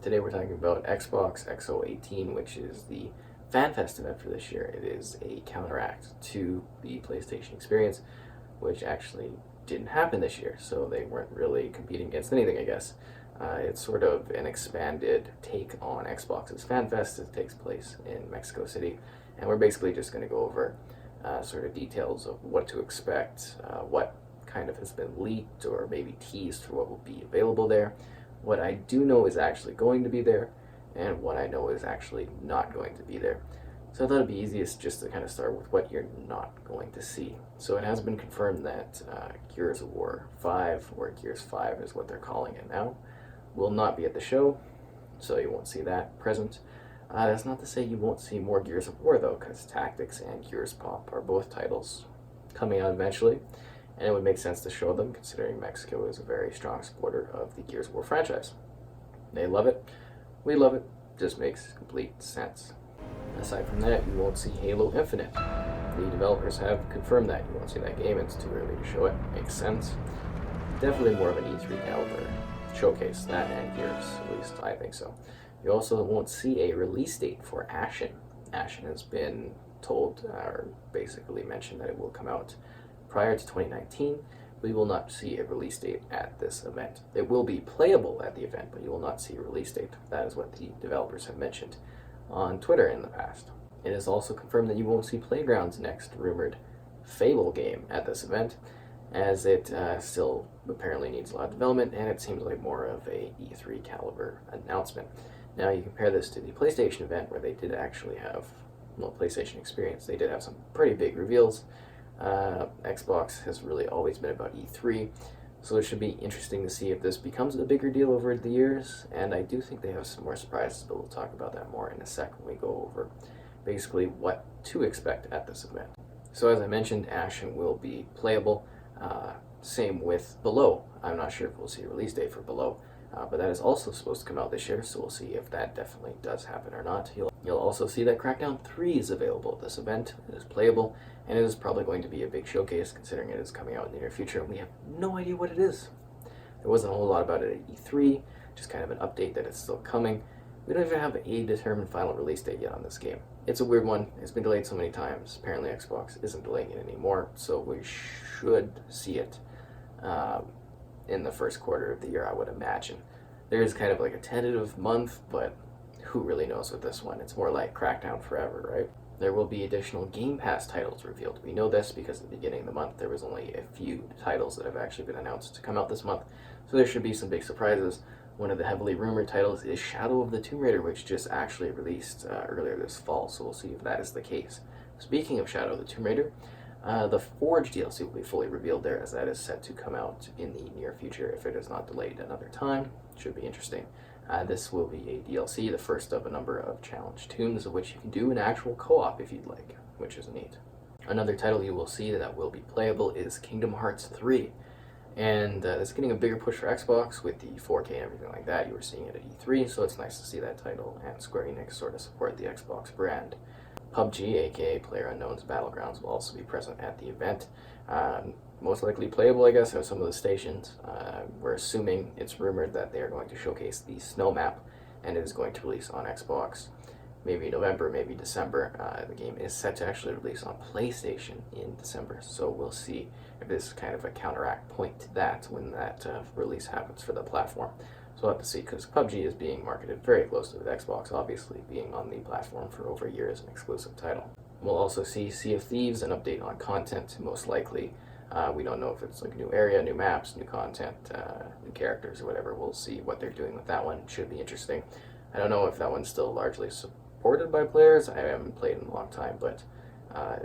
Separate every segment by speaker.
Speaker 1: Today we're talking about Xbox X018, which is the FanFest event for this year. It is a counteract to the PlayStation experience, which actually didn't happen this year, so they weren't really competing against anything, I guess. It's sort of an expanded take on Xbox's FanFest. It takes place in Mexico City, and we're basically just going to go over sort of details of what to expect, what kind of has been leaked or maybe teased for what will be available there, what I do know is actually going to be there, and what I know is actually not going to be there. So I thought it'd be easiest just to kind of start with what you're not going to see. So it has been confirmed that Gears of War 5, or Gears 5 is what they're calling it now, will not be at the show, so you won't see that present. That's not to say you won't see more Gears of War though, because Tactics and Gears Pop are both titles coming out eventually, and it would make sense to show them considering Mexico is a very strong supporter of the Gears of War franchise. They love it, we love it, just makes complete sense. Aside from that, you won't see Halo Infinite. The developers have confirmed that. You won't see that game, it's too early to show it, makes sense. Definitely more of an E3 caliber showcase, that and Gears, at least I think so. You also won't see a release date for Ashen. Ashen has been told, or basically mentioned, that it will come out prior to 2019. We will not see a release date at this event. It will be playable at the event, but you will not see a release date. That is what the developers have mentioned on Twitter in the past. It is also confirmed that you won't see Playground's next rumored Fable game at this event, as it still apparently needs a lot of development, and it seems like more of a E3 caliber announcement. Now you compare this to the PlayStation event, where they did actually have, well, PlayStation Experience, they did have some pretty big reveals. Xbox has really always been about E3, so it should be interesting to see if this becomes a bigger deal over the years, and I do think they have some more surprises, but we'll talk about that more in a sec when we go over basically what to expect at this event. So as I mentioned, Ashen will be playable. Same with Below. I'm not sure if we'll see a release date for Below, but that is also supposed to come out this year, so we'll see if that definitely does happen or not. You'll also see that Crackdown 3 is available at this event. It is playable, and it is probably going to be a big showcase considering it is coming out in the near future, and we have no idea what it is. There wasn't a whole lot about it at E3, just kind of an update that it's still coming. We don't even have a determined final release date yet on this game. It's a weird one. It's been delayed so many times. Apparently Xbox isn't delaying it anymore, so we should see it in the first quarter of the year, I would imagine. There is kind of like a tentative month, but who really knows with this one? It's more like Crackdown Forever, right? There will be additional Game Pass titles revealed. We know this because at the beginning of the month there was only a few titles that have actually been announced to come out this month, so there should be some big surprises. One of the heavily rumored titles is Shadow of the Tomb Raider, which just actually released earlier this fall, so we'll see if that is the case. Speaking of Shadow of the Tomb Raider, the Forge DLC will be fully revealed there, as that is set to come out in the near future if it is not delayed another time. Should be interesting. This will be a DLC, the first of a number of challenge tombs, of which you can do an actual co-op if you'd like, which is neat. Another title you will see that will be playable is Kingdom Hearts 3. And it's getting a bigger push for Xbox with the 4K and everything like that. You were seeing it at E3, so it's nice to see that title and Square Enix sort of support the Xbox brand. PUBG, aka PlayerUnknown's Battlegrounds, will also be present at the event. Most likely playable, I guess, at some of the stations. We're assuming, it's rumored that they are going to showcase the snow map, and it is going to release on Xbox maybe November, maybe December. The game is set to actually release on PlayStation in December, so we'll see if this is kind of a counteract point to that when that release happens for the platform. So we'll have to see, because PUBG is being marketed very closely with Xbox, obviously being on the platform for over a year as an exclusive title. We'll also see Sea of Thieves, an update on content, most likely. We don't know if it's like a new area, new maps, new content, new characters, or whatever. We'll see what they're doing with that one. It should be interesting. I don't know if that one's still largely supported by players. I haven't played in a long time, but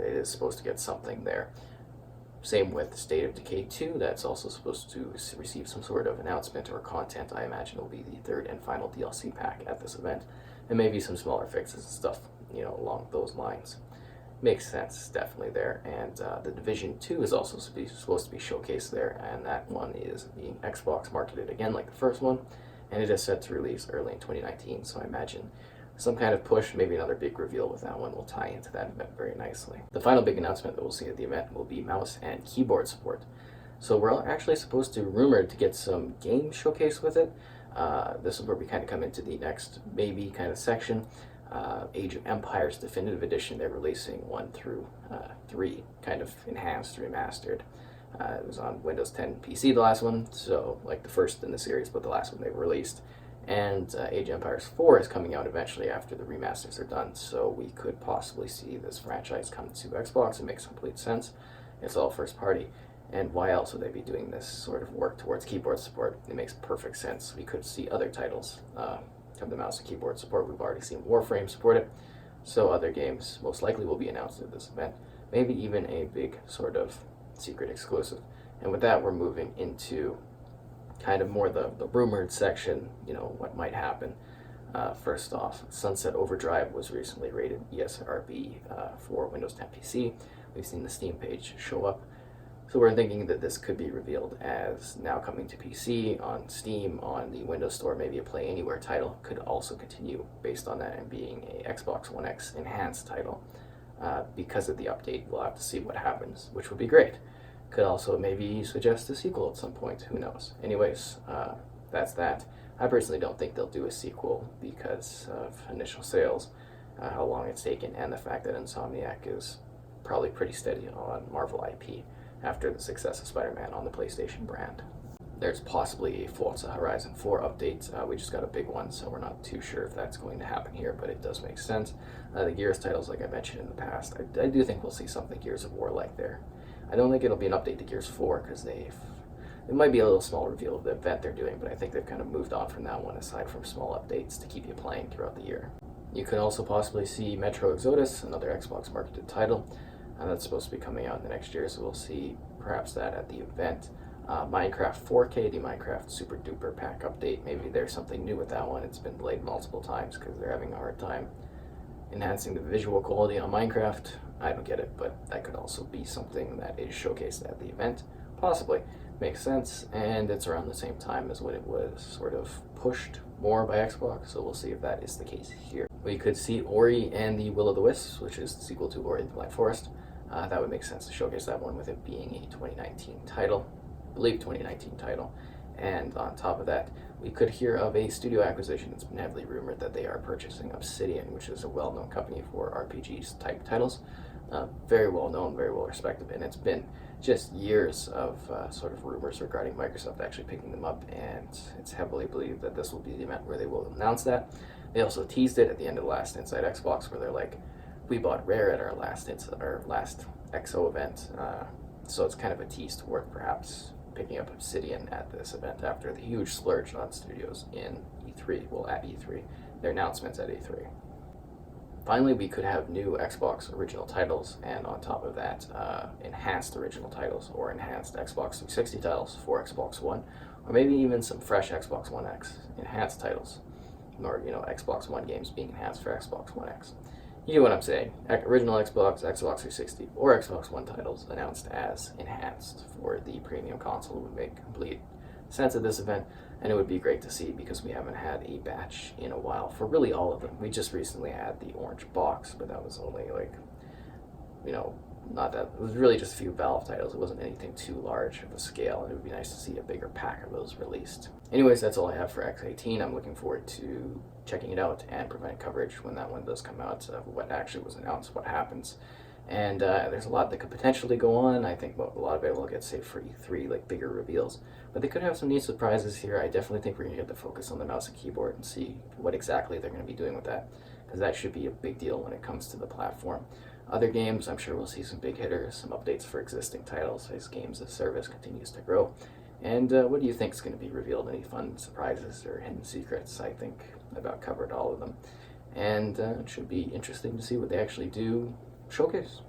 Speaker 1: it is supposed to get something there. Same with State of Decay 2, that's also supposed to receive some sort of announcement or content. I imagine will be the third and final DLC pack at this event, and maybe some smaller fixes and stuff, along those lines. Makes sense, definitely there. And The Division 2 is also supposed to be showcased there, and that one is being Xbox marketed again like the first one, and it is set to release early in 2019, so I imagine some kind of push, maybe another big reveal with that one will tie into that event very nicely. The final big announcement that we'll see at the event will be mouse and keyboard support. So we're actually rumored to get some game showcase with it. This is where we kind of come into the next maybe kind of section. Age of Empires Definitive Edition, they're releasing 1 through 3, kind of enhanced, remastered. It was on Windows 10 PC, the last one, so like the first in the series, but the last one they released. And Age of Empires 4 is coming out eventually after the remasters are done, so we could possibly see this franchise come to Xbox. It makes complete sense. It's all first party. And why else would they be doing this sort of work towards keyboard support? It makes perfect sense. We could see other titles have the mouse and keyboard support. We've already seen Warframe support it, so other games most likely will be announced at this event. Maybe even a big sort of secret exclusive. And with that, we're moving into kind of more the rumored section, what might happen. First off, Sunset Overdrive was recently rated ESRB for Windows 10 PC. We've seen the Steam page show up. So we're thinking that this could be revealed as now coming to PC, on Steam, on the Windows Store, maybe a Play Anywhere title. Could also continue based on that and being a Xbox One X enhanced title. Because of the update, we'll have to see what happens, which would be great. Could also maybe suggest a sequel at some point, who knows. Anyways, that's that. I personally don't think they'll do a sequel because of initial sales, how long it's taken, and the fact that Insomniac is probably pretty steady on Marvel IP after the success of Spider-Man on the PlayStation brand. There's possibly a Forza Horizon 4 update. We just got a big one, so we're not too sure if that's going to happen here, but it does make sense. The Gears titles, like I mentioned in the past, I do think we'll see something Gears of War like there. I don't think it'll be an update to Gears 4, because it might be a little small reveal of the event they're doing, but I think they've kind of moved on from that one, aside from small updates to keep you playing throughout the year. You could also possibly see Metro Exodus, another Xbox marketed title, and that's supposed to be coming out in the next year, so we'll see perhaps that at the event. Minecraft 4K, the Minecraft Super Duper Pack update, maybe there's something new with that one. It's been delayed multiple times because they're having a hard time enhancing the visual quality on Minecraft. I don't get it, but that could also be something that is showcased at the event. Possibly. Makes sense, and it's around the same time as when it was sort of pushed more by Xbox, so we'll see if that is the case here. We could see Ori and the Will of the Wisps, which is the sequel to Ori and the Blind Forest. That would make sense to showcase that one with it being a 2019 title. I believe 2019 title. And on top of that, we could hear of a studio acquisition. It's been heavily rumored that they are purchasing Obsidian, which is a well-known company for RPGs type titles. Very well known, very well respected, and it's been just years of sort of rumors regarding Microsoft actually picking them up, and it's heavily believed that this will be the event where they will announce that. They also teased it at the end of the last Inside Xbox, where they're like, we bought Rare at our last XO event, so it's kind of a tease toward perhaps picking up Obsidian at this event after the huge splurge on studios in E3, well, at E3, their announcements at E3. Finally, we could have new Xbox original titles, and on top of that, enhanced original titles or enhanced Xbox 360 titles for Xbox One, or maybe even some fresh Xbox One X enhanced titles, or Xbox One games being enhanced for Xbox One X. You get what I'm saying. Original Xbox, Xbox 360, or Xbox One titles announced as enhanced for the premium console would make complete sense at this event, and it would be great to see because we haven't had a batch in a while for really all of them. We just recently had the orange box, but that was only not that, it was really just a few Valve titles. It wasn't anything too large of a scale, and it would be nice to see a bigger pack of those released. Anyways, that's all I have for X018. I'm looking forward to checking it out and providing coverage when that one does come out, of what actually was announced, what happens. And there's a lot that could potentially go on. I think a lot of it will get saved for E3, like bigger reveals. But they could have some neat surprises here. I definitely think we're going to get the focus on the mouse and keyboard and see what exactly they're going to be doing with that, because that should be a big deal when it comes to the platform. Other games, I'm sure we'll see some big hitters, some updates for existing titles as games as service continues to grow. And what do you think is going to be revealed? Any fun surprises or hidden secrets? I think I've about covered all of them. And it should be interesting to see what they actually do showcase.